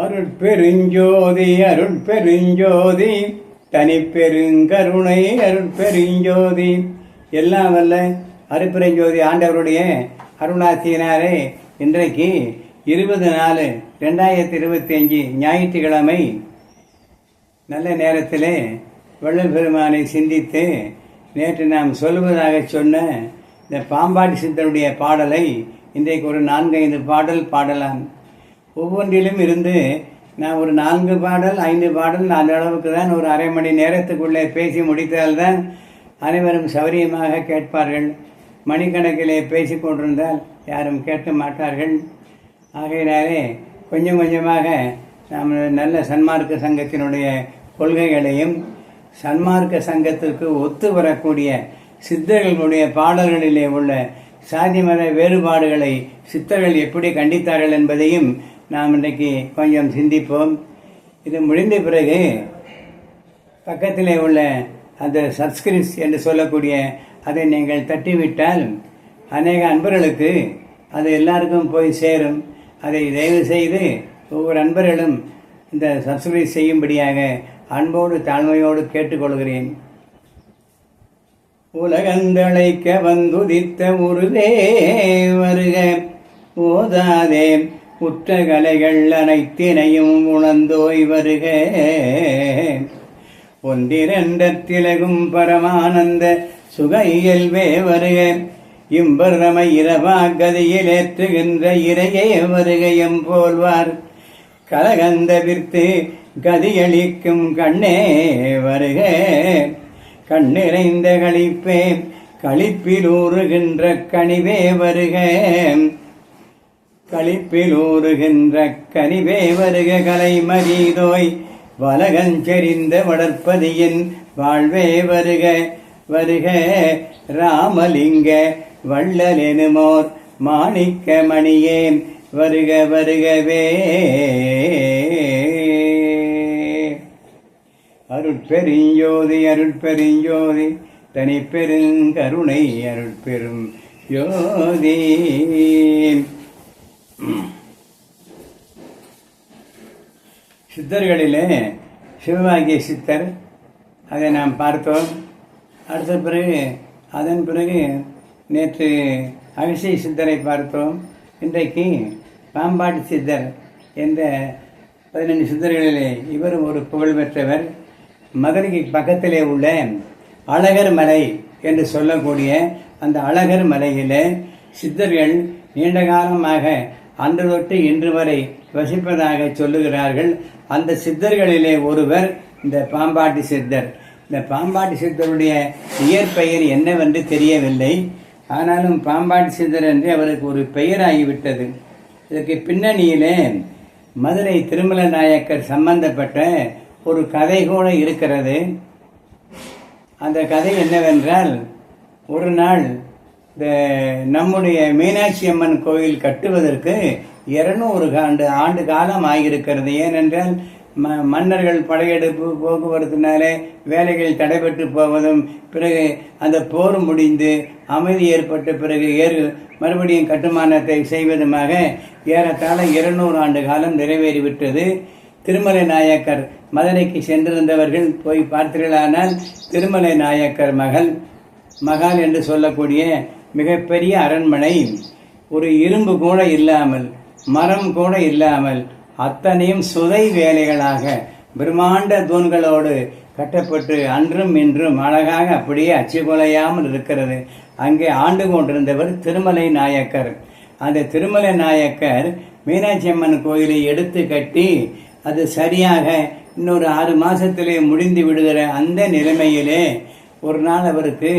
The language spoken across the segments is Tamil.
அருட்பெருஞ்சோதி அருட்பெருஞ்சோதி தனிப்பெருங்கருணை அருட்பெருஞ்சோதி. எல்லாம் வல்ல அருட்பெருஞ்சோதி ஆண்டவருடைய அருளாசியினாரே இன்றைக்கு 20/4/2025 ஞாயிற்றுக்கிழமை நல்ல நேரத்தில் வள்ளல் பெருமானை சிந்தித்து நேற்று நாம் சொல்வதாக சொன்ன இந்த பாம்பாட்டி சித்தருடைய பாடலை இன்றைக்கு ஒரு 4-5 பாடல் பாடலாம். ஒவ்வொன்றிலும் இருந்து நான் ஒரு 4 பாடல் 5 பாடல் அந்த அளவுக்கு தான் ஒரு அரை மணி நேரத்துக்குள்ளே பேசி முடித்தால்தான் அனைவரும் சௌரியமாக கேட்பார்கள். மணிக்கணக்கிலே பேசி கொண்டிருந்தால் யாரும் கேட்க மாட்டார்கள். ஆகையினாலே கொஞ்சம் கொஞ்சமாக நாம் நல்ல சன்மார்க்க சங்கத்தினுடைய கொள்கைகளையும் சன்மார்க்க சங்கத்திற்கு ஒத்து வரக்கூடிய சித்தர்களுடைய பாடல்களிலே உள்ள சாதி மத வேறுபாடுகளை சித்தர்கள் எப்படி கண்டித்தார்கள் என்பதையும் நாம் இன்றைக்கு கொஞ்சம் சிந்திப்போம். இது முடிந்த பிறகு பக்கத்திலே உள்ள அந்த சப்ஸ்கிரிப்ஸ் என்று சொல்லக்கூடிய அதை நீங்கள் தட்டிவிட்டால் அநேக அன்பர்களுக்கு அது எல்லாருக்கும் போய் சேரும். அதை தயவு செய்து ஒவ்வொரு அன்பர்களும் இந்த சப்ஸ்கிரைப் செய்யும்படியாக அன்போடு தாழ்மையோடு கேட்டுக்கொள்கிறேன். உலகந்தழைக்க வந்துதித்த உருவே வருக, ஓதாதே உற்ற கலைகள் அனைத்தினையும் உணர்ந்தோய் வருக. ஒன்றிரண்டத்திலகும் பரமானந்த சுக இயல்வே வருக, இம்பரமை இரவா கதியில் ஏற்றுகின்ற இறையே வருக எம்போல்வார். கலகந்த விற்று கதியளிக்கும் கண்ணே வருக, கண்ணிறைந்த களிப்பே களிப்பில் ஊறுகின்ற கனிவே வருக, களிப்பில் ஊறுகின்ற கனிவே வருக. கலைமதிதோய் வலகஞ்செறிந்த வளர்ப்பதியின் வாழ்வே வருக வருக. ராமலிங்க வள்ளலெனுமோர் மாணிக்க மணியே வருக வருகவே. அருட்பெருஞ்சோதி அருட்பெருஞ்சோதி தனிப்பெருங்கருணை அருட்பெரும் ஜோதி. சித்தர்களிலே சிவபாகிய சித்தர், அதை நாம் பார்த்தோம். அடுத்த பிறகு அதன் பிறகு நேற்று அவிசை சித்தரை பார்த்தோம். இன்றைக்கு பாம்பாட்டி சித்தர் என்ற 15 சித்தர்களிலே இவர் ஒரு புகழ்பெற்றவர். மதுரைக்கு பக்கத்திலே உள்ள அழகர் மலை என்று சொல்லக்கூடிய அந்த அழகர் மலையிலே சித்தர்கள் நீண்ட காலமாக அன்று தொட்டு இன்று வரை வசிப்பதாக சொல்லுகிறார்கள். அந்த சித்தர்களிலே ஒருவர் இந்த பாம்பாட்டி சித்தர். இந்த பாம்பாட்டி சித்தருடைய இயற்பெயர் என்னவென்று தெரியவில்லை. ஆனாலும் பாம்பாட்டி சித்தர் என்று அவருக்கு ஒரு பெயராகிவிட்டது. இதற்கு பின்னணியிலே மதுரை திருமல நாயக்கர் சம்பந்தப்பட்ட ஒரு கதை கூட இருக்கிறது. அந்த கதை என்னவென்றால், ஒரு நாள் இந்த நம்முடைய மீனாட்சி அம்மன் கோயில் கட்டுவதற்கு 200 ஆண்டு காலம் ஆகியிருக்கிறது. ஏனென்றால் மன்னர்கள் படையெடுப்பு போக்குவரத்தினாலே வேலைகள் தடைபட்டு போவதும், பிறகு அந்த போர் முடிந்து அமைதி ஏற்பட்ட பிறகு மறுபடியும் கட்டுமானத்தை செய்வதுமாக ஏறத்தாழ 200 ஆண்டு காலம் நிறைவேறிவிட்டது. திருமலை நாயக்கர் மதுரைக்கு சென்றிருந்தவர்கள் போய் பார்த்தீர்களானால், திருமலை நாயக்கர் மகால் என்று சொல்லக்கூடிய மிகப்பெரிய அரண்மனை, ஒரு இரும்பு கூட இல்லாமல் மரம் கூட இல்லாமல் அத்தனையும் சுதை வேலைகளாக பிரம்மாண்ட தூண்களோடு கட்டப்பட்டு அன்றும் இன்றும் அழகாக அப்படியே அச்சுக்குலையாமல் இருக்கிறது. அங்கே ஆண்டு கொண்டிருந்தவர் திருமலை நாயக்கர். அந்த திருமலை நாயக்கர் மீனாட்சி அம்மன் கோயிலை எடுத்து கட்டி அது சரியாக இன்னொரு 6 மாசத்திலே முடிந்து விடுகிற அந்த நிலைமையிலே ஒரு நாள் அவருக்கு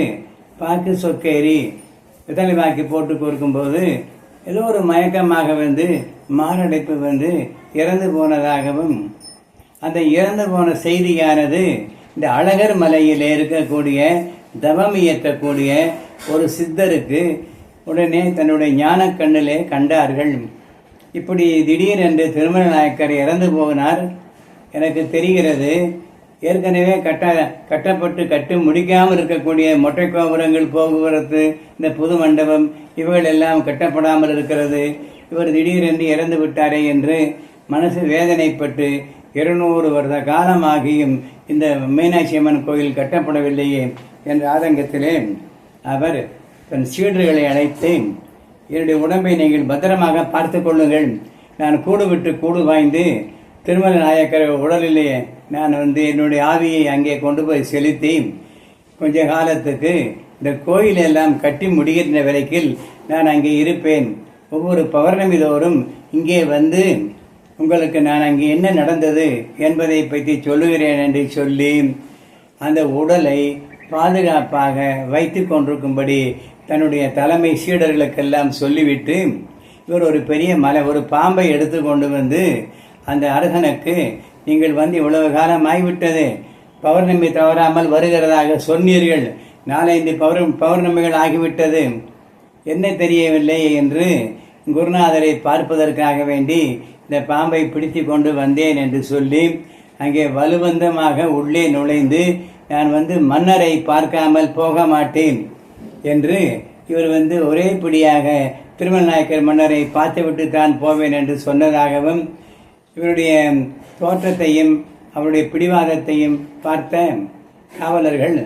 பாக்கு சொக்கேறி விதலை வாக்கி போட்டு கொடுக்கும்போது ஏதோ ஒரு மயக்கமாக மாரடைப்பு இறந்து போனதாகவும், அந்த இறந்து போன செய்தியானது இந்த அழகர் மலையிலே இருக்கக்கூடிய தவம் இயற்றக்கூடிய ஒரு சித்தருக்கு உடனே தன்னுடைய ஞான கண்ணிலே கண்டார்கள். இப்படி திடீரென்று திருமல நாயக்கர் இறந்து போனார் எனக்கு தெரிகிறது. ஏற்கனவே கட்டப்பட்டு கட்டி முடிக்காமல் இருக்கக்கூடிய மொட்டை கோபுரங்கள், போக்குவரத்து, இந்த புது மண்டபம் இவைகள் எல்லாம் கட்டப்படாமல் இருக்கிறது. இவர் திடீரென்று இறந்து விட்டாரே என்று மனசு வேதனைப்பட்டு 200 வருட காலமாகியும் இந்த மீனாட்சி அம்மன் கோயில் கட்டப்படவில்லையே என்ற ஆதங்கத்திலே அவர் தன் சீடர்களை அழைத்து, என்னுடைய உடம்பை நீங்கள் பத்திரமாக பார்த்து கொள்ளுங்கள், நான் கூடு விட்டு கூடு வாய்ந்து திருமல நாயக்கர் உடலிலே நான் என்னுடைய ஆவியை அங்கே கொண்டு போய் செலுத்தி கொஞ்ச காலத்துக்கு இந்த கோயிலெல்லாம் கட்டி முடிகின்ற வரைக்கும் நான் அங்கே இருப்பேன். ஒவ்வொரு பௌர்ணமி தோறும் இங்கே வந்து உங்களுக்கு நான் அங்கே என்ன நடந்தது என்பதை பற்றி சொல்லுகிறேன் என்று சொல்லி அந்த உடலை பாதுகாப்பாக வைத்து கொண்டிருக்கும்படி தன்னுடைய தலைமை சீடர்களுக்கெல்லாம் சொல்லிவிட்டு இவர் ஒரு பெரிய ஒரு பாம்பை எடுத்து கொண்டு வந்து அந்த அரசனுக்கு, நீங்கள் வந்து இவ்வளவு காலம் ஆகிவிட்டது, பௌர்ணமி தவறாமல் வருகிறதாக சொன்னீர்கள், 4-5 பௌர்ணமிகள் ஆகிவிட்டது, என்ன தெரியவில்லை என்று குருநாதரை பார்ப்பதற்காக வேண்டி இந்த பாம்பை பிடித்து கொண்டு வந்தேன் என்று சொல்லி அங்கே வலுவந்தமாக உள்ளே நுழைந்து, நான் மன்னரை பார்க்காமல் போக மாட்டேன் என்று இவர் ஒரே பிடியாக திருமல நாயக்கர் மன்னரை பார்த்துவிட்டு தான் போவேன் என்று சொன்னதாகவும், இவருடைய தோற்றத்தையும் அவருடைய பிடிவாதத்தையும் பார்த்த காவலர்கள்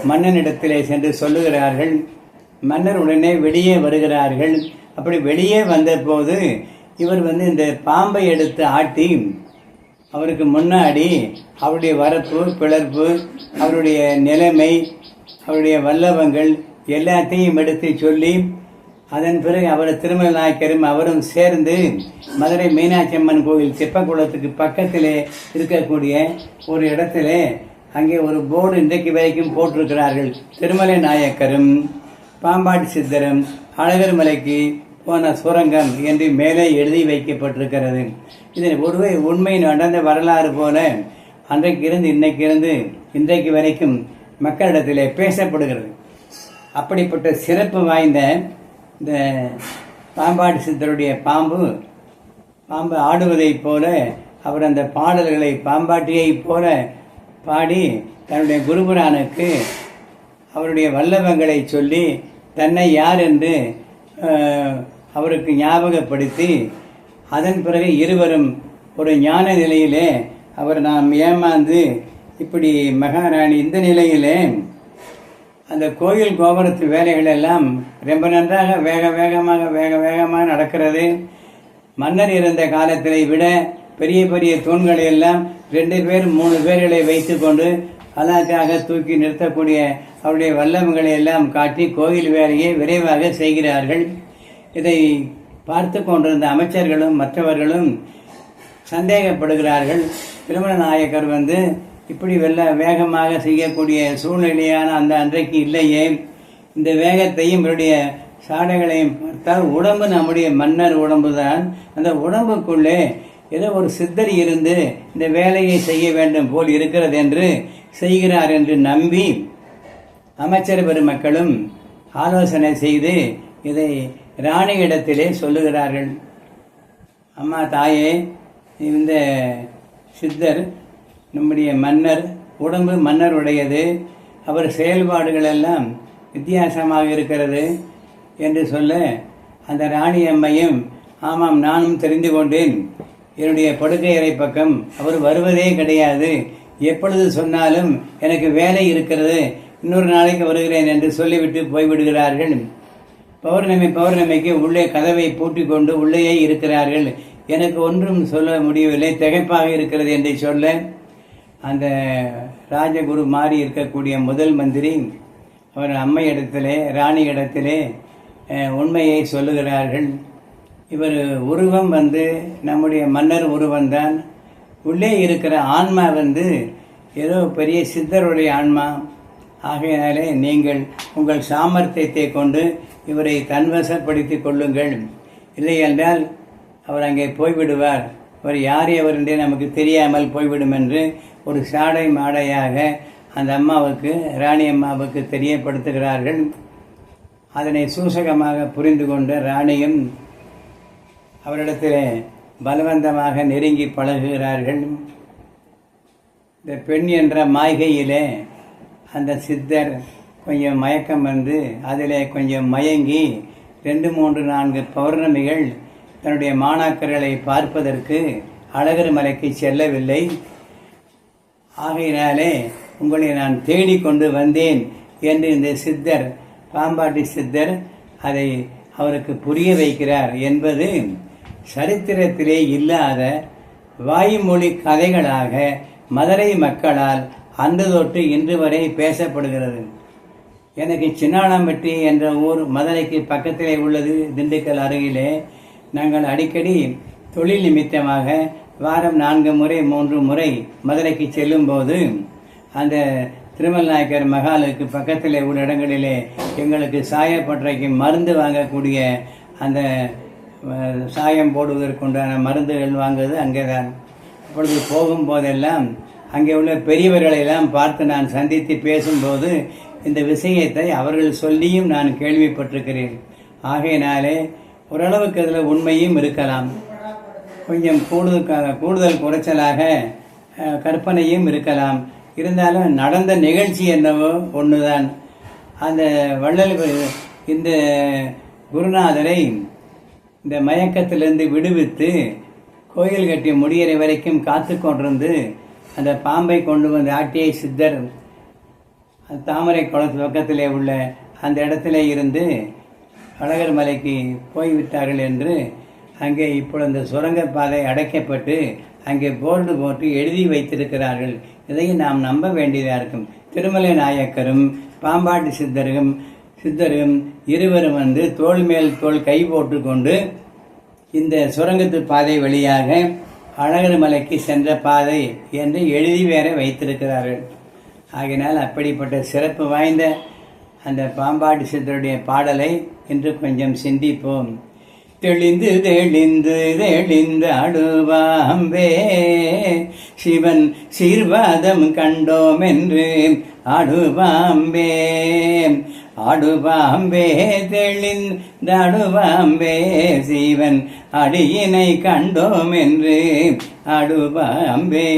மன்னனிடத்திலே சென்று சொல்லுகிறார்கள். மன்னர் உடனே வெளியே வருகிறார்கள். அப்படி வெளியே வந்தபோது இவர் இந்த பாம்பை எடுத்து ஆட்டி அவருக்கு முன்னாடி அவருடைய வரப்பு பிளர்ப்பு, அவருடைய நிலைமை, அவருடைய வல்லவங்கள் எல்லாத்தையும் எடுத்து சொல்லி, அதன் பிறகு அவர் திருமல நாயக்கரும் அவரும் சேர்ந்து மதுரை மீனாட்சி அம்மன் கோயில் தெப்பக்குளத்துக்கு பக்கத்திலே இருக்கக்கூடிய ஒரு இடத்துல அங்கே ஒரு போர்டு இன்றைக்கு வரைக்கும் போட்டிருக்கிறார்கள். திருமலை நாயக்கரும் பாம்பாட்டி சித்தரும் அழகர் மலைக்கு போன சுரங்கம் என்று மேலே எழுதி வைக்கப்பட்டிருக்கிறது. இது ஒருவே உண்மை நடந்த வரலாறு போல அன்றைக்கு இருந்து இன்றைக்கு வரைக்கும் மக்களிடத்திலே பேசப்படுகிறது. அப்படிப்பட்ட சிறப்பு வாய்ந்த இந்த பாம்பாட்டி சித்தருடைய பாம்பு ஆடுவதைப் போல அவர் அந்த பாடல்களை பாம்பாட்டியைப் போல பாடி தன்னுடைய குருபுரானுக்கு அவருடைய வல்லவங்களை சொல்லி தன்னை யார் என்று அவருக்கு ஞாபகப்படுத்தி, அதன் பிறகு இருவரும் ஒரு ஞான நிலையிலே அவர் நாம் ஏமாந்து இப்படி மகாராணி இந்த நிலையிலே அந்த கோயில் கோபுரத்து வேலைகள் எல்லாம் ரொம்ப நன்றாக வேக வேகமாக நடக்கிறது. மன்னர் இருந்த காலத்திலே விட பெரிய பெரிய தூண்களை எல்லாம் 2 பேர் 3 பேர்களை வைத்து கொண்டு அழகாக தூக்கி நிறுத்தக்கூடிய அவருடைய வல்லவங்களை எல்லாம் காட்டி கோயில் வேலையை விரைவாக செய்கிறார்கள். இதை பார்த்து கொண்டிருந்த அமைச்சர்களும் மற்றவர்களும் சந்தேகப்படுகிறார்கள். திருமல நாயக்கர் இப்படி வேகமாக செய்யக்கூடிய சூழ்நிலையான அந்த அன்றைக்கு இல்லையே, இந்த வேகத்தையும் இவருடைய சாடைகளையும் பார்த்தால் உடம்பு நம்முடைய மன்னர் உடம்பு தான், அந்த உடம்புக்குள்ளே ஏதோ ஒரு சித்தர் இருந்து இந்த வேலையை செய்ய வேண்டும் போல் இருக்கிறது என்று செய்கிறார் என்று நம்பி அமைச்சர் பெருமக்களும் ஆலோசனை செய்து இதை ராணியிடத்திலே சொல்லுகிறார்கள். அம்மா தாயே, இந்த சித்தர் நம்முடைய மன்னர் உடம்பு மன்னருடையது, அவர் செயல்பாடுகள் எல்லாம் வித்தியாசமாக இருக்கிறது என்று சொல்ல, அந்த ராணி அம்மையும் ஆமாம் நானும் தெரிந்து கொண்டேன், என்னுடைய படுக்கை அறை பக்கம் அவர் வருவதே கிடையாது, எப்பொழுது சொன்னாலும் எனக்கு வேலை இருக்கிறது, இன்னொரு நாளைக்கு வருகிறேன் என்று சொல்லிவிட்டு போய்விடுகிறார்கள். பௌர்ணமிக்கு உள்ளே கதவை பூட்டி கொண்டு உள்ளேயே இருக்கிறார்கள். எனக்கு ஒன்றும் சொல்ல முடியவில்லை, திகைப்பாக இருக்கிறது என்று சொல்ல, அந்த ராஜகுரு மாறி இருக்கக்கூடிய முதல் மந்திரி அவர் அம்மையிடத்திலே ராணி இடத்திலே உண்மையை சொல்லுகிறார்கள். இவர் உருவம் நம்முடைய மன்னர் உருவம்தான், உள்ளே இருக்கிற ஆன்மா ஏதோ பெரிய சித்தருடைய ஆன்மா. ஆகையினாலே நீங்கள் உங்கள் சாமர்த்தியத்தை கொண்டு இவரை தன்வசப்படுத்திக் கொள்ளுங்கள், இல்லை என்றால் அவர் அங்கே போய்விடுவார், அவர் யார் எவர் என்றே நமக்கு தெரியாமல் போய்விடும் என்று ஒரு சாடை மாடையாக அந்த அம்மாவுக்கு ராணி அம்மாவுக்கு தெரியப்படுத்துகிறார்கள். அதனை சூசகமாக புரிந்து கொண்ட ராணியும் அவரிடத்தில் பலவந்தமாக நெருங்கி பழகுகிறார்கள். இந்த பெண் என்ற மாய்கையிலே அந்த சித்தர் கொஞ்சம் மயக்கம் அதிலே கொஞ்சம் மயங்கி 2, 3, 4 பௌர்ணமிகள் தன்னுடைய மாணாக்கர்களை பார்ப்பதற்கு அழகர் மலைக்கு செல்லவில்லை. ஆகையினாலே உங்களை நான் தேடிக்கொண்டு வந்தேன் என்று இந்த சித்தர், பாம்பாட்டி சித்தர் அதை அவருக்கு புரிய வைக்கிறார் என்பது சரித்திரத்திலே இல்லாத வாய்மொழி கதைகளாக மதுரை மக்களால் அன்று தொட்டு இன்று வரை பேசப்படுகிறது. எனக்கு சின்னாளம்பட்டி என்ற ஊர் மதுரைக்கு பக்கத்திலே உள்ளது, திண்டுக்கல் அருகிலே. நாங்கள் அடிக்கடி தொழில் நிமித்தமாக வாரம் 4 முறை 3 முறை மதுரைக்கு செல்லும் போது அந்த திருமல் நாயக்கர் மகாலுக்கு பக்கத்தில் உள்ள இடங்களிலே எங்களுக்கு சாயப்பற்றைக்கு மருந்து வாங்கக்கூடிய அந்த சாயம் போடுவதற்குண்டான மருந்துகள் வாங்குவது அங்கே தான். அப்பொழுது போகும்போதெல்லாம் அங்கே உள்ள பெரியவர்களெல்லாம் பார்த்து நான் சந்தித்து பேசும்போது இந்த விஷயத்தை அவர்கள் சொல்லியும் நான் கேள்விப்பட்டிருக்கிறேன். ஆகையினாலே ஓரளவுக்கு அதில் உண்மையும் இருக்கலாம், கொஞ்சம் கூடுதல் குறைச்சலாக கற்பனையும் இருக்கலாம். இருந்தாலும் நடந்த நிகழ்ச்சி என்னவோ ஒன்றுதான். அந்த வள்ளல் இந்த குருநாதரை இந்த மயக்கத்திலிருந்து விடுவித்து கோயில் கட்டி முடிகிற வரைக்கும் காத்து கொண்டிருந்து அந்த பாம்பை கொண்டு வந்து ஆட்டிய சித்தர் தாமரை குளத்து பக்கத்திலே உள்ள அந்த இடத்திலே இருந்து அழகர் மலைக்கு போய்விட்டார்கள் என்று அங்கே இப்பொழுது சுரங்கப்பாதை அடைக்கப்பட்டு அங்கே போர்டு போட்டு எழுதி வைத்திருக்கிறார்கள். இதையும் நாம் நம்ப வேண்டியதாக இருக்கும். திருமலை நாயக்கரும் பாம்பாட்டி சித்தரும் இருவரும் வந்து தோள் மேல் தோள் கை போட்டு கொண்டு இந்த சுரங்கத்து பாதை வழியாக அழகர் மலைக்கு சென்ற பாதை என்று எழுதி வேற வைத்திருக்கிறார்கள். ஆகினால் அப்படிப்பட்ட சிறப்பு வாய்ந்த அந்த பாம்பாட்டி சித்தருடைய பாடலை இன்று கொஞ்சம் சிந்திப்போம். தெளிந்து தெளிந்து தெளிந்து அடுவாம்பே சிவன் சீர்வாதம் கண்டோம் என்று அடுவாம்பே அடுவாம்பே தெளிந்த அடுவாம்பே சிவன் அடியினை கண்டோம் என்று அடுவாம்பே.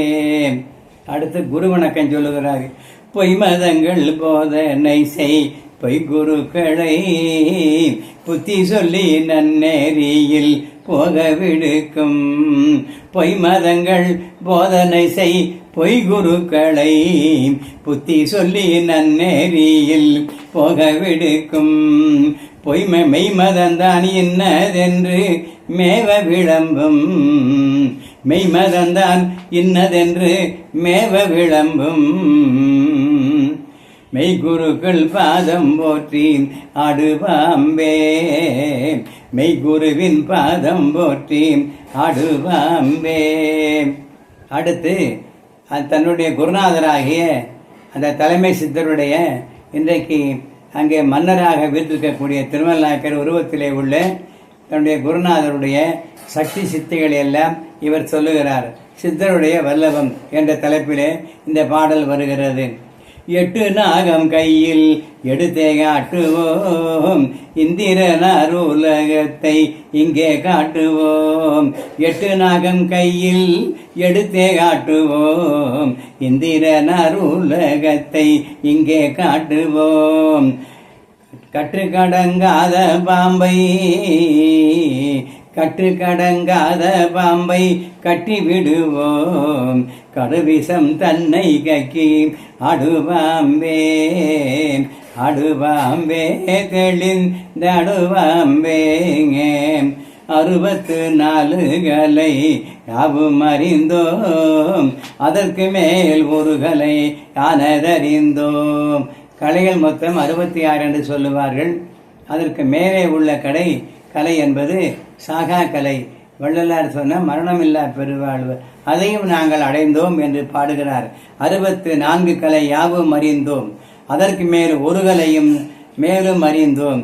அடுத்து குரு வணக்கம் சொல்லுகிறார். பொய்மதங்கள் போதனை செய் பொய்குருக்களை புத்தி சொல்லி நன்னேரியில் போக விடுக்கும். பொய்மதங்கள் போதனை செய் பொய்குருக்களை புத்தி சொல்லி நன்னேரியில் போக விடுக்கும். பொய்மை மெய்மதந்தான் இன்னதென்று மேவ விளம்பும். மெய்மதந்தான் இன்னதென்று மேவ விளம்பும். மெய்குருக்கள் பாதம் போற்றி அடுவாம்பே மெய்குருவின் பாதம் போற்றி அடுவாம்பே. அடுத்து தன்னுடைய குருநாதராகிய அந்த தலைமை சித்தருடைய இன்றைக்கு அங்கே மன்னராக வீற்றிருக்கக்கூடிய திருமல் நாயக்கர் உருவத்திலே உள்ள தன்னுடைய குருநாதருடைய சக்தி சித்திகளை எல்லாம் இவர் சொல்லுகிறார். சித்தருடைய வல்லபம் என்ற தலைப்பிலே இந்த பாடல் வருகிறது. 8 நாகம் கையில் எடுத்தே காட்டுவோம், இந்திரனார் உலகத்தை இங்கே காட்டுவோம். 8 நாகம் கையில் எடுத்தே காட்டுவோம், இந்திரனார் உலகத்தை இங்கே காட்டுவோம். கற்றுக்கடங்காத பாம்பை கற்றுக்கடங்காத பாம்பை கட்டி விடுவோம். கடுவிசம் தன்னை கக்கி அடுவாம்பே அடுவாம்பே தெளிந்த அடுவாம்பே. 64 கலை யாவும் அறிந்தோம், அதற்கு மேல் ஒரு கலை யானதறிந்தோம். கலைகள் மொத்தம் 66 என்று சொல்லுவார்கள். அதற்கு மேலே உள்ள கலை என்பது சாகா கலை. வள்ளலார் சொன்ன மரணமில்லா பெருவாழ்வு, அதையும் நாங்கள் அடைந்தோம் என்று பாடுகிறார். 64 கலை யாவும் அறிந்தோம், அதற்கு மேல் ஒரு கலையும் மேலும் அறிந்தோம்.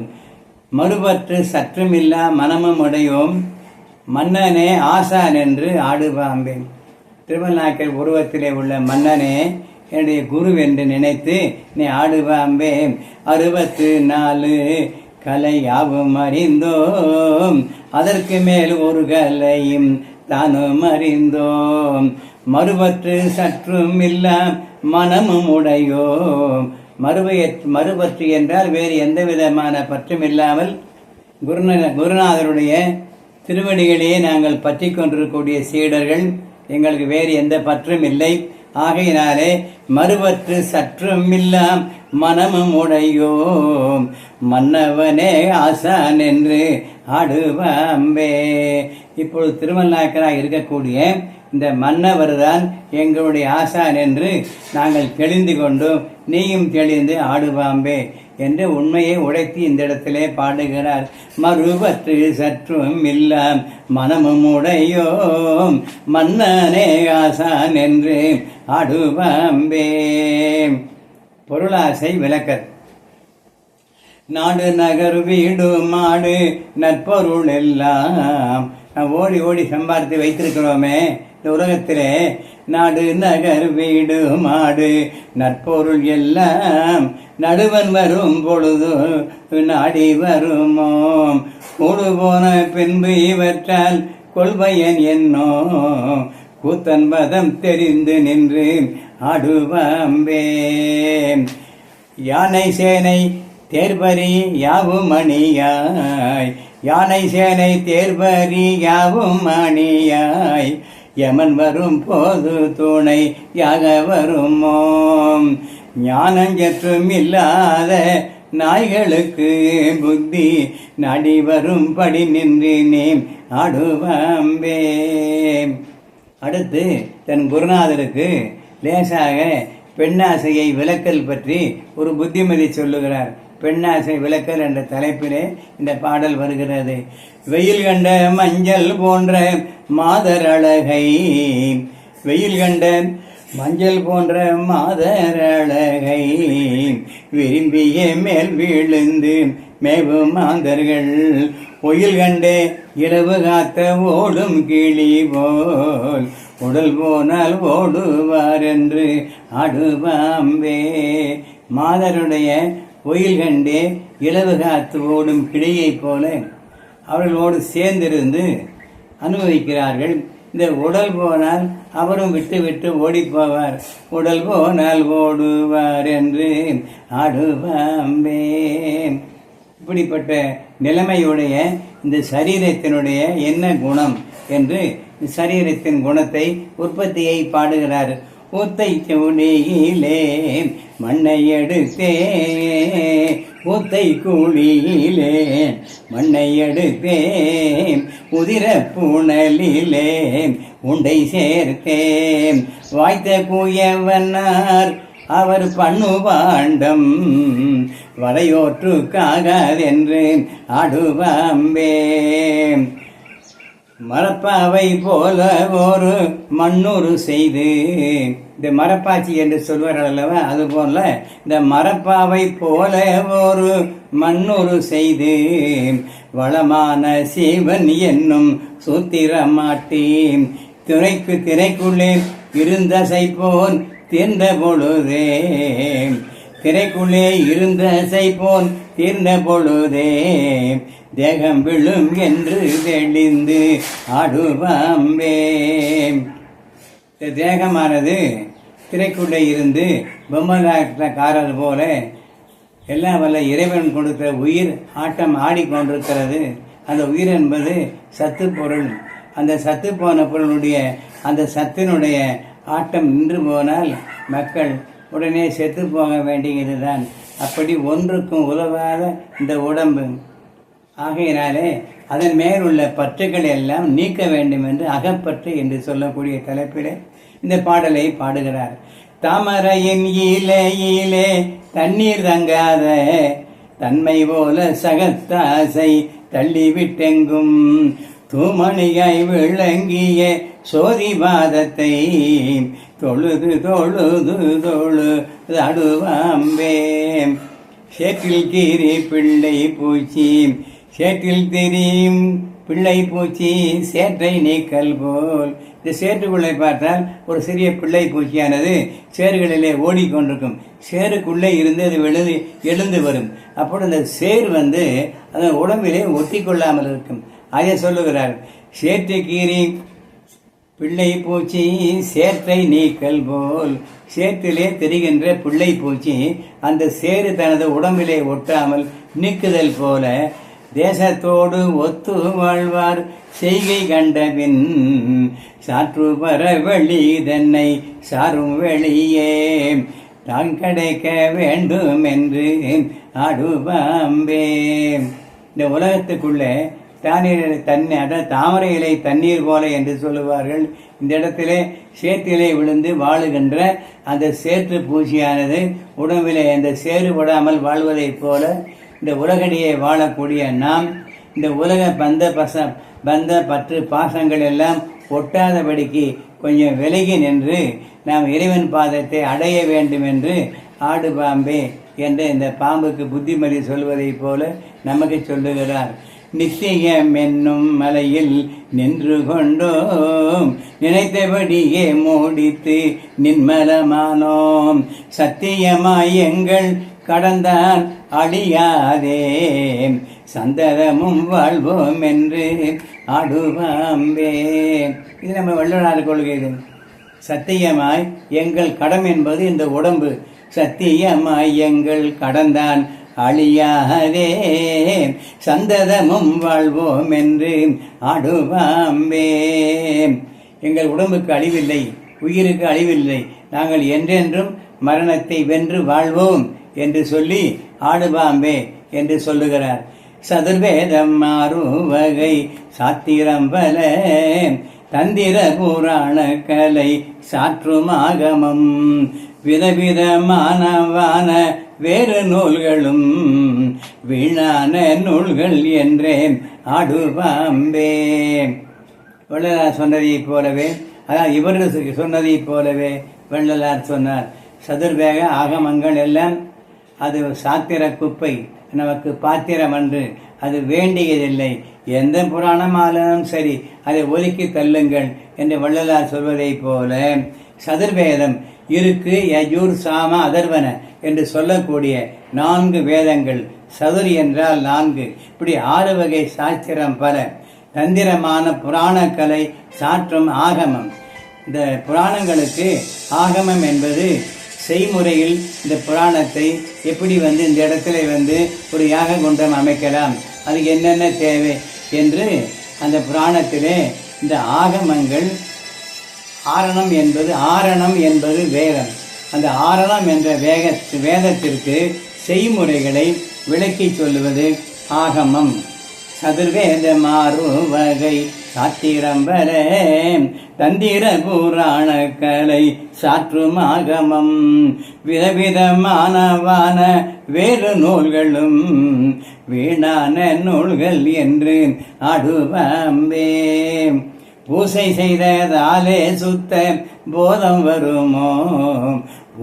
மறுபற்று சற்றுமில்லா மனமும் உடையோம், மன்னனே ஆசான் என்று ஆடுவாம்பேன். திருமல்நாயக்கர் உருவத்திலே உள்ள மன்னனே என்னுடைய குரு என்று நினைத்து நீ ஆடுவாம்பே. 64 கலை யாவும் அறிந்தோம், அதற்கு மேல் ஒரு கலையும் தானும் அறிந்தோம். மறுபற்று சற்றும் இல்லா மனமும் உடையோம். மறுபற்று என்றால் வேறு எந்த விதமான பற்றும் இல்லாமல் குருநாதருடைய திருவடிகளையே நாங்கள் பற்றி கொண்டிருக்கக்கூடிய சீடர்கள், எங்களுக்கு வேறு எந்த பற்றும் இல்லை. ஆகையினாலே மறுபற்று சற்றும் இல்லாம் மனமும் உடையோம், மன்னவனே ஆசான் என்று ஆடுவாம்பே. இப்பொழுது திருமல்லாக்கராக இருக்கக்கூடிய இந்த மன்னவர் தான் எங்களுடைய ஆசான் என்று நாங்கள் தெளிந்து கொண்டோம், நீயும் தெளிந்து ஆடுவாம்பே என்று உண்மையை உடைத்து இந்த இடத்திலே பாடுகிறார். மறுபற்று சற்றும் இல்லாம் மனமும் உடையோம், மன்னனே ஆசான் என்று ஆடுவாம்பே. பொருளாசை விளக்கர். நாடு நகர் வீடு மாடு நற்பொருள் எல்லாம் ஓடி ஓடி சம்பாதித்து வைத்திருக்கிறோமே இந்த உலகத்திலே. நாடு நகர் வீடு மாடு நற்பொருள் எல்லாம் நடுவன் வரும் பொழுது நாடி வருமோம், கூடு போன பின்பு இவற்றால் கொள்வையன் என்னோ, கூத்தன் பதம் தெரிந்து நின்று ஆடுவாம்பே. யானை சேனை தேர்பரி யாவும் மணியாய், யானை சேனை தேர்பரி யாவும் மணியாய், யமன் வரும் போது துணை யாக வருமோம், ஞானஞ்சற்றும் இல்லாத நாய்களுக்கு புத்தி நாடி வரும்படி நின்று நீ ஆடுவாம்பே. அடுத்து தன் குருநாதருக்கு லேசாக பெண்ணாசையை விளக்கல் பற்றி ஒரு புத்திமதி சொல்லுகிறார். பெண்ணாசை விளக்கல் என்ற தலைப்பிலே இந்த பாடல் வருகிறது. வெயில் கண்ட மஞ்சள் போன்ற மாதர் அழகை, வெயில் கண்ட மஞ்சள் போன்ற மாதர் அழகை விரும்பிய மேல் விழுந்து மேவும் மாந்தர்கள், ஒயில் கண்டே இரவு காத்த ஓடும் கிளி போல் உடல் போனால் ஓடுவார் என்று ஆடுவாம்பே. மாதருடைய ஒயில் கண்டே இளவு காத்து ஓடும் கிளியை போல அவர்களோடு சேர்ந்திருந்து அனுபவிக்கிறார்கள். இந்த உடல் போனால் அவரும் விட்டு விட்டு ஓடி போவார், உடல் போனால் ஓடுவார் என்று ஆடுவாம்பே. இப்படிப்பட்ட நிலைமையுடைய இந்த சரீரத்தினுடைய என்ன குணம் என்று சரீரத்தின் குணத்தை உற்பத்தியை பாடுகிறார். ஊத்தை கூலியிலே மண்ணை எடுத்தே, ஊத்தை கூலியிலே மண்ணை எடுத்தே, உதிர பூணலிலே உண்டை சேர்த்தேன், வாய்த்த கூயவனார் அவர் பண்ணு பாண்டம் வரையோற்றுக்காகதென்று ஆடுவாம்பே. மரப்பாவை போல ஒரு மண்ணூறு செய்து, இந்த மரப்பாச்சி என்று சொல்வார்கள் அல்லவா, அது போல இந்த மரப்பாவை போல ஒரு மண்ணூறு செய்து, வளமான சிவன் என்னும் சூத்திரமாட்டி திரைக்குள்ளே இருந்தசை போன் தீர்ந்த பொழுதே, திரைக்குள்ளே இருந்தசை போன் தீர்ந்த பொழுதே, தேகம் விழும் என்று தெளிந்து ஆடுவாம்பே. தேகமானது திரைக்குள்ளே இருந்து பொம்மலாட்டக்காரர் போல எல்லாம் வல்ல இறைவன் கொடுத்த உயிர் ஆட்டம் ஆடிக்கொண்டிருக்கிறது. அந்த உயிர் என்பது சத்து பொருள். அந்த சத்து போன பொருளுடைய அந்த சத்தினுடைய ஆட்டம் நின்று போனால் மக்கள் உடனே செத்து போக வேண்டியது தான். அப்படி ஒன்றுக்கும் உதவாத இந்த உடம்பு. ஆகையினாலே அதன் மேலுள்ள பற்றுக்களை எல்லாம் நீக்க வேண்டும் என்று அகப்பற்று என்று சொல்லக்கூடிய தலைப்பிலே இந்த பாடலை பாடுகிறார். தாமரையின் இலையிலே தண்ணீர் தங்காத தன்மை போல சகத்தாசை தள்ளிவிட்டெங்கும் தூமணியாய் விளங்கிய சோதிபாதத்தை தொழுது தொழுது தொழுது அடுவாம்பே. சேற்றில் கீரி பிள்ளை பூச்சி, சேற்றில் தெரியும் பிள்ளை பூச்சி சேற்றை நீக்கல் போல். இந்த சேற்றுக்குள்ளே பார்த்தால் ஒரு சிறிய பிள்ளை பூச்சியானது சேறுகளிலே ஓடிக்கொண்டிருக்கும். சேருக்குள்ளே இருந்து அது எழுந்து வரும். அப்போது அந்த சேர் அந்த உடம்பிலே ஒட்டி கொள்ளாமல் இருக்கும். அதை சொல்லுகிறார். சேற்று கீரி பிள்ளை பூச்சி சேற்றை நீக்கல் போல். சேற்றிலே தெரிகின்ற பிள்ளை பூச்சி அந்த சேறு தனது உடம்பிலே ஒட்டாமல் நீக்குதல் போல தேசத்தோடு ஒத்து வாழ்வார் செய்கை கண்டபின் சாற்று பர வெளி தன்னை சாரும் வெளியே தான் கிடைக்க வேண்டும் என்று ஆடுபாம்பே. இந்த உலகத்துக்குள்ளே தாமரை இலை தண்ணீர் போல என்று சொல்லுவார்கள். இந்த இடத்திலே சேற்றிலே விழுந்து வாழுகின்ற அந்த சேற்று பூச்சியானது உடம்பிலே அந்த சேறுபடாமல் வாழ்வதைப் போல இந்த உலகடியே வாழக்கூடிய நாம் இந்த உலக பந்த பற்று பாசங்கள் எல்லாம் ஒட்டாதபடிக்கு கொஞ்சம் விலகி நின்று நாம் இறைவன் பாதத்தை அடைய வேண்டும் என்று ஆடு பாம்பே என்ற இந்த பாம்புக்கு புத்திமதி சொல்வதைப் போல நமக்கு சொல்லுகிறார். நிச்சயம் என்னும் மலையில் நின்று கொண்டோம் நினைத்தபடியே மூடித்து நின்மலமானோம் சத்தியமாய் எங்கள் கடந்தான் அழியாதே சந்ததமும் வாழ்வோம் என்று ஆடுவாம்பே. இது நம்ம வள்ளுவனார் கொள்கை. சத்தியமாய் எங்கள் கடம் என்பது இந்த உடம்பு. சத்தியமாய் எங்கள் கடந்தான் அழியாதே சந்ததமும் வாழ்வோம் என்று ஆடுவாம்பே. எங்கள் உடம்புக்கு அழிவில்லை, உயிருக்கு அழிவில்லை, நாங்கள் என்றென்றும் மரணத்தை வென்று வாழ்வோம் என்று சொல்லி ஆடுபாம்பே என்று சொல்லுகிறார். சதுர்வேதம் ஆறும் வகை சாத்திரம் பல தந்திர புராண கலை சாற்றும் ஆகமம் விதவிதமானவான வேறு நூல்களும் வீணான நூல்கள் என்றே ஆடுபாம்பே. வள்ளலார் சொன்னதைப் போலவே, அதாவது இவர்கள் சொன்னதைப் போலவே வள்ளலார் சொன்னார். சதுர்வேக ஆகமங்கள் எல்லாம் அது சாத்திர குப்பை, நமக்கு பாத்திரம் அன்று, அது வேண்டியதில்லை. எந்த புராணமாலும் சரி அதை ஒதுக்கி தள்ளுங்கள் என்று வள்ளலார் சொல்வதைப் போல சதுர்வேதம் இருக்கு யஜூர் சாம அதர்வன என்று சொல்லக்கூடிய 4 வேதங்கள், சதுர் என்றால் 4, இப்படி 6 வகை சாஸ்திரம் பல தந்திரமான புராணக்கலை சாற்றும் ஆகமம். இந்த புராணங்களுக்கு ஆகமம் என்பது செய்முறையில் இந்த புராணத்தை எப்படி இந்த இடத்துல ஒரு யாக குண்டம் அமைக்கலாம், அதுக்கு என்னென்ன தேவை என்று அந்த புராணத்திலே இந்த ஆகமங்கள் ஆரணம் என்பது வேதம். அந்த ஆரணம் என்ற வேதத்திற்கு செய்முறைகளை விளக்கி சொல்லுவது ஆகமம். சதுர்வேத மாறு வகை சாத்திரம்பர தந்திர புராண கலை சாற்றும் ஆகமம் விதவிதமானவான வேறு நூல்களும் வீணான நூல்கள் என்று ஆடுவாம்பே. பூசை செய்ததாலே சுத்த போதம் வருமோ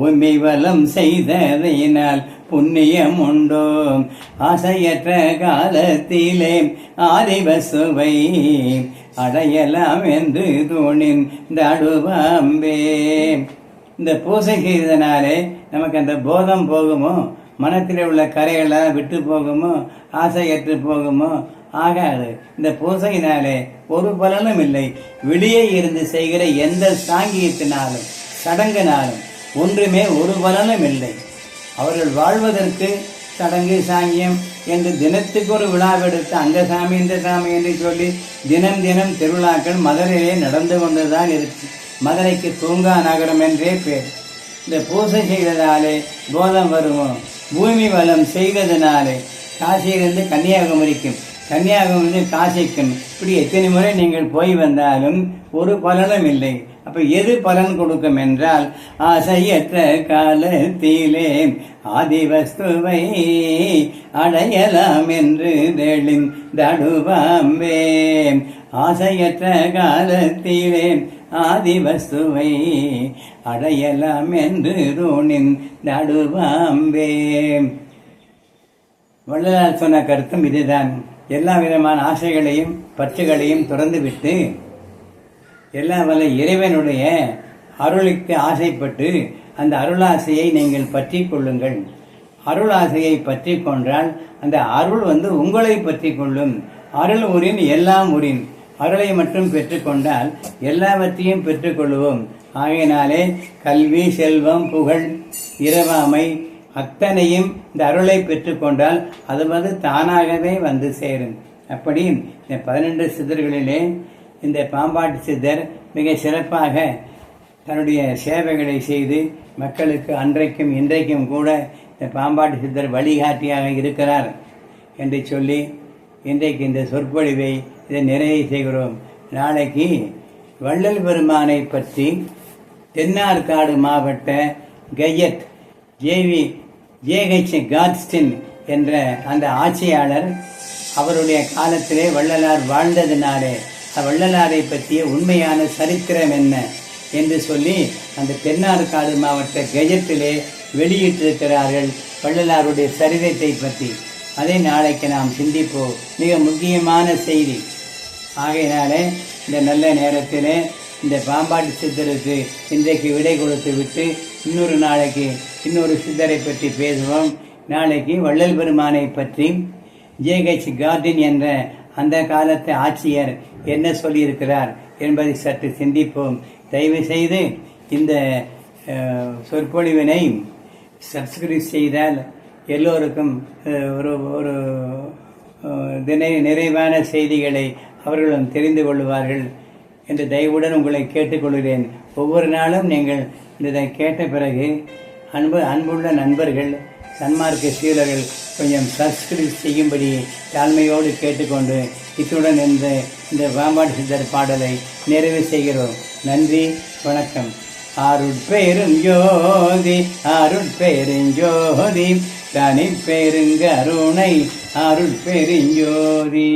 உண்மை வலம் செய்ததினால் புண்ணியம் உண்டோ ஆசையற்ற காலத்திலே ஆதிவசுவை அடையலாம் என்று தோணின் தடுவாம்பே. இந்த பூசை செய்ததனாலே நமக்கு அந்த போதம் போகுமோ, மனத்திலே உள்ள கரையெல்லாம் விட்டு போகுமோ, ஆசையற்று போகுமோ? ஆகாது. இந்த பூசையினாலே ஒரு பலனும் இல்லை. வெளியே இருந்து செய்கிற எந்த சாங்கியத்தினாலும் சடங்கினாலும் ஒன்றுமே ஒரு பலனும் இல்லை. அவர்கள் வாழ்வதற்கு சடங்கு சாங்கியம் என்று தினத்துக்கு ஒரு விழாவெடுத்து அங்க சாமி இந்த சாமி என்று சொல்லி தினம் தினம் திருவிழாக்கள் மதுரையிலே நடந்து கொண்டுதான் இருக்கு. மதுரைக்கு தூங்கா நகரம் என்றே பேர். இந்த பூசை செய்ததாலே போதம் வருமோ, பூமி வளம் செய்ததினாலே காசியிலிருந்து கன்னியாகுமரிக்கும், கன்னியாகுமரி காசிக்கும், இப்படி எத்தனை முறை நீங்கள் போய் வந்தாலும் ஒரு பலனும் இல்லை. அப்ப எது பலன் கொடுக்கும் என்றால் ஆசையற்ற காலத்திலே ஆதிவஸ்துவை அடையலாம் என்று தெளிந்தடுவாம்பே. ஆசையற்ற காலத்திலே ஆதிவஸ்துவை அடையலாம் என்று தோணிந்தடுவாம்பே. வள்ளலார் சொன்ன கருத்தும் இதுதான். எல்லா விதமான ஆசைகளையும் பற்றுகளையும் துறந்துவிட்டு எல்லா வல்ல இறைவனுடைய அருளுக்கு ஆசைப்பட்டு அந்த அருளாசையை நீங்கள் பற்றி கொள்ளுங்கள். அருளாசையை பற்றி கொண்டால் அந்த அருள் உங்களை பற்றி கொள்ளும். அருள் உரின் எல்லாம் உரின். அருளை மட்டும் பெற்றுக்கொண்டால் எல்லாவற்றையும் பெற்றுக்கொள்வோம். ஆகையினாலே கல்வி, செல்வம், புகழ், இரவாமை அத்தனையும் இந்த அருளை பெற்றுக்கொண்டால் அது தானாகவே வந்து சேரும். அப்படி இந்த 12 சித்தர்களிலே இந்த பாம்பாட்டி சித்தர் மிக சிறப்பாக தன்னுடைய சேவைகளை செய்து மக்களுக்கு அன்றைக்கும் இன்றைக்கும் கூட இந்த பாம்பாட்டி சித்தர் வழிகாட்டியாக இருக்கிறார் என்று சொல்லி இன்றைக்கு இந்த சொற்பொழிவை இதை நிறைவு செய்கிறோம். நாளைக்கு வள்ளல் பெருமானை பற்றி தென்னார்காடு மாவட்ட கெஜட் ஜேஹெச் காட்ஸ்டின் என்ற அந்த ஆட்சியாளர் அவருடைய காலத்திலே வள்ளலார் வாழ்ந்ததினாலே வள்ளலாரை பற்றிய உண்மையான சரித்திரம் என்ன என்று சொல்லி அந்த தென்னார்காடு மாவட்ட கெஜட்டிலே வெளியிட்டிருக்கிறார்கள் வள்ளலாருடைய சரித்திரத்தை பற்றி. அதை நாளைக்கு நாம் சிந்திப்போம். மிக முக்கியமான செய்தி. ஆகையினாலே இந்த நல்ல நேரத்திலே இந்த பாம்பாட்டி சித்தருக்கு இன்றைக்கு விடை கொடுத்து விட்டு இன்னொரு நாளைக்கு இன்னொரு சித்தரை பற்றி பேசுவோம். நாளைக்கு வள்ளல் பெருமானை பற்றி ஜேஹெச் கார்டின் என்ற அந்த காலத்து ஆட்சியர் என்ன சொல்லியிருக்கிறார் என்பதை சற்று சிந்திப்போம். தயவு செய்து இந்த சொற்பொழிவினை சப்ஸ்கிரைப் செய்தால் எல்லோருக்கும் ஒரு நிறைவான செய்திகளை அவர்களும் தெரிந்து கொள்வார்கள் என்று தயவுடன் உங்களை கேட்டுக்கொள்கிறேன். ஒவ்வொரு நாளும் நீங்கள் இதை கேட்ட பிறகு அன்புள்ள நண்பர்கள் சன்மார்க்க சீலர்கள் கொஞ்சம் சப்ஸ்கிரைப் செய்யும்படி தாழ்மையோடு கேட்டுக்கொண்டு இத்துடன் இந்த பாம்பாட்டி சித்தர் பாடலை நிறைவு செய்கிறோம். நன்றி, வணக்கம். அருட்பெருஞ்சோதி அருட்பெருஞ்சோதி தனி பெருங்கருணை அருட்பெருஞ்சோதி.